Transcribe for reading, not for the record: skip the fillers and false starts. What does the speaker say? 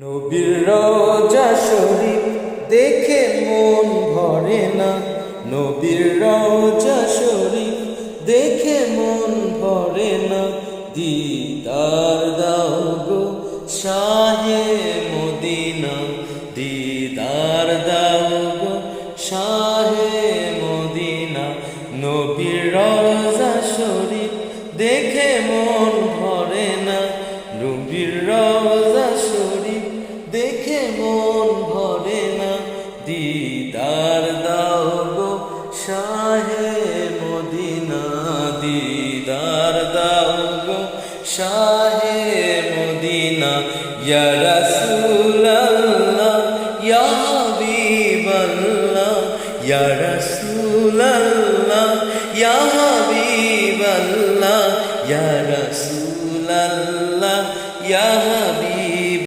নবীর রওজা শরীফ দেখে মন ভরে না। নবীর রওজা শরীফ দেখে মন ভরে না। দিদার দাও গো শাহে মদিনা, দিদার দাও গো শাহে মদিনা। নবীর রওজা শরীফ দেখে মন ভরে না। নবীর রওজা শরীফ দেখে মন ভরে না। দিদার দাও গো শাহে মদিনা, দিদার দাও গো শাহে মদিনা। ইয়া রাসূলাল্লাহ ইয়া হাবিবাল্লাহ, ইয়া রাসূলাল্লাহ ইয়া